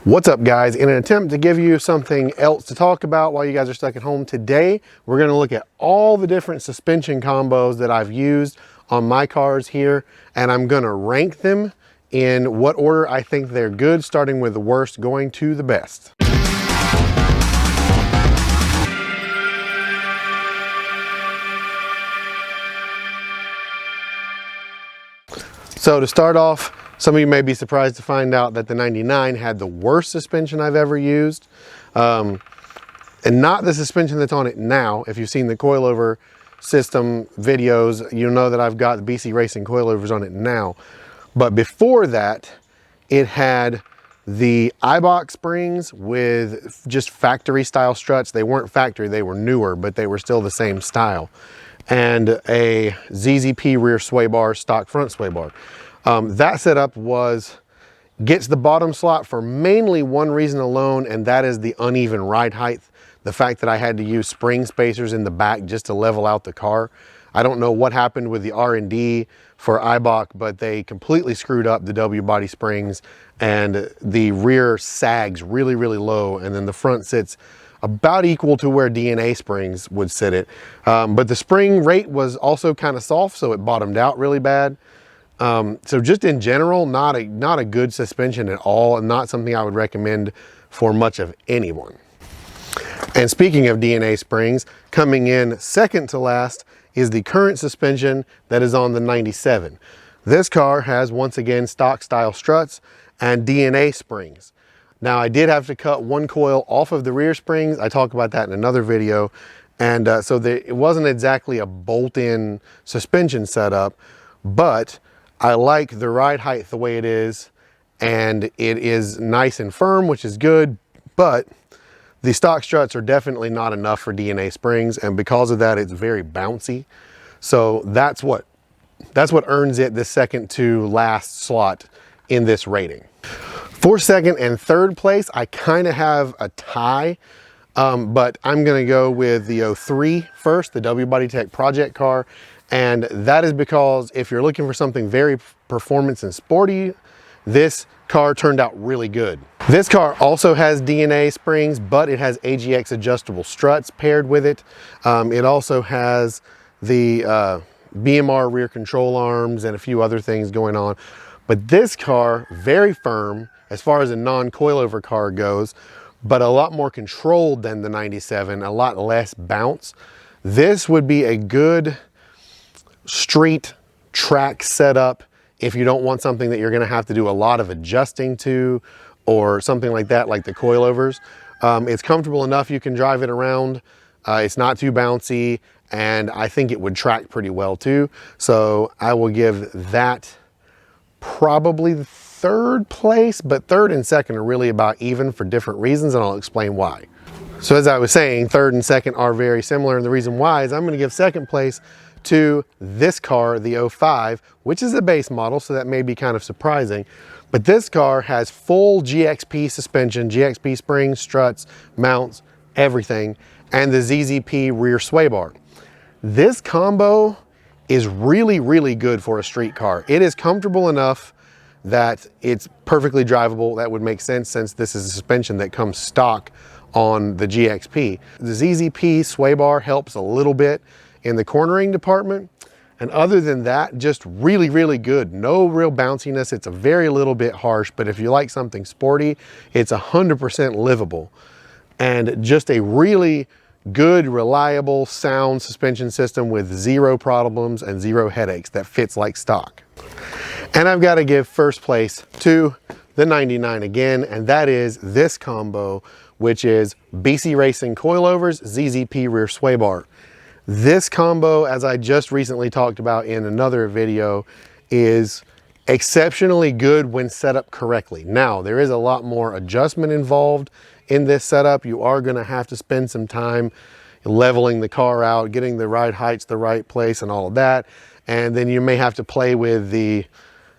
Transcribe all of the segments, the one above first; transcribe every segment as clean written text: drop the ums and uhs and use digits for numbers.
What's up, guys? In an attempt to give you something else to talk about while you guys are stuck at home today, we're going to look at all the different suspension combos that I've used on my cars here, and I'm going to rank them in what order I think they're good, starting with the worst going to the best. So to start off, some of you may be surprised to find out that the 99 had the worst suspension I've ever used. And not the suspension that's on it now. If you've seen the coilover system videos, you'll know that I've got the BC Racing coilovers on it now. But before that, it had the iBox springs with just factory style struts. They weren't factory, they were newer, but they were still the same style. And a ZZP rear sway bar, stock front sway bar. That setup gets the bottom slot for mainly one reason alone, and that is the uneven ride height. The fact that I had to use spring spacers in the back just to level out the car. I don't know what happened with the R&D for iBox, but they completely screwed up the W body springs, and the rear sags really, really low, and then the front sits about equal to where DNA springs would sit it. But the spring rate was also kind of soft, so it bottomed out really bad. So just in general, not a good suspension at all, and not something I would recommend for much of anyone. And speaking of DNA springs, coming in second to last is the current suspension that is on the 97. This car has, once again, stock style struts and DNA springs. Now, I did have to cut one coil off of the rear springs. I talk about that in another video. And it wasn't exactly a bolt-in suspension setup, but I like the ride height the way it is, and it is nice and firm, which is good, but the stock struts are definitely not enough for DNA springs, and because of that, it's very bouncy. So that's what earns it the second to last slot in this rating. For second and third place, I kind of have a tie, but I'm gonna go with the 03 first, the W Body Tech project car. And that is because if you're looking for something very performance and sporty, this car turned out really good. This car also has DNA springs, but it has AGX adjustable struts paired with it. It also has the BMR rear control arms and a few other things going on. But this car, very firm as far as a non-coilover car goes, but a lot more controlled than the 97, a lot less bounce. This would be a good street track setup if you don't want something that you're going to have to do a lot of adjusting to, or something like that, like the coilovers. It's comfortable enough, you can drive it around. It's not too bouncy, and I think it would track pretty well too. So I will give that probably the third place, but third and second are really about even for different reasons, and I'll explain why. So as I was saying, third and second are very similar, and the reason why is I'm going to give second place to this car, the 05, which is a base model, so that may be kind of surprising. But this car has full GXP suspension, GXP springs, struts, mounts, everything, and the ZZP rear sway bar. This combo is really, really good for a street car. It is comfortable enough that it's perfectly drivable. That would make sense since this is a suspension that comes stock on the GXP. The ZZP sway bar helps a little bit in the cornering department, and other than that, just really, really good. No real bounciness. It's a very little bit harsh, but if you like something sporty, it's 100% livable. And just a really good, reliable, sound suspension system with zero problems and zero headaches that fits like stock. And I've got to give first place to the 99 again, and that is this combo, which is BC Racing coilovers, ZZP rear sway bar. This combo, as I just recently talked about in another video, is exceptionally good when set up correctly. Now, there is a lot more adjustment involved in this setup. You are going to have to spend some time leveling the car out, getting the ride heights the right place and all of that. And then you may have to play with the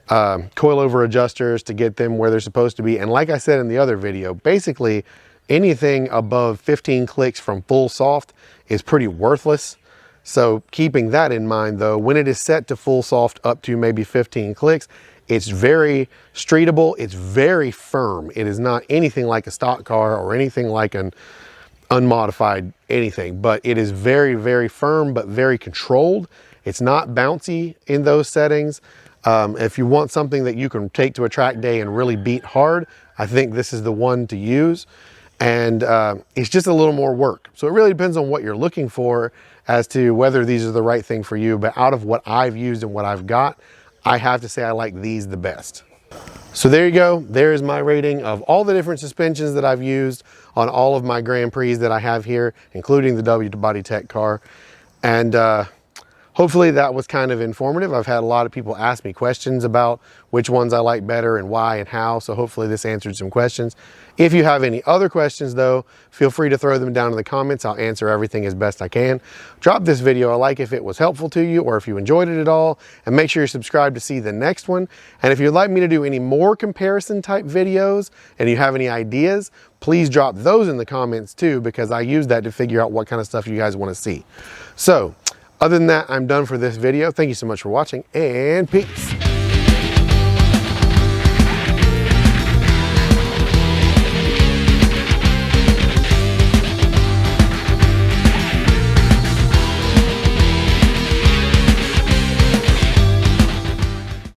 coilover adjusters to get them where they're supposed to be. And like I said in the other video, basically anything above 15 clicks from full soft is pretty worthless. So keeping that in mind though, when it is set to full soft up to maybe 15 clicks, It's very streetable. It's very firm. It is not anything like a stock car or anything like an unmodified anything, but it is very, very firm, but very controlled. It's not bouncy in those settings. If you want something that you can take to a track day and really beat hard, I think this is the one to use. And it's just a little more work. So it really depends on what you're looking for as to whether these are the right thing for you. But out of what I've used and what I've got, I have to say I like these the best. So there you go. There's my rating of all the different suspensions that I've used on all of my Grand Prix that I have here, including the W Body Tech car. And hopefully that was kind of informative. I've had a lot of people ask me questions about which ones I like better and why and how. So hopefully this answered some questions. If you have any other questions though, feel free to throw them down in the comments. I'll answer everything as best I can. Drop this video a like if it was helpful to you or if you enjoyed it at all, and make sure you're subscribed to see the next one. And if you'd like me to do any more comparison type videos and you have any ideas, please drop those in the comments too, because I use that to figure out what kind of stuff you guys want to see. So other than that, I'm done for this video. Thank you so much for watching, and peace.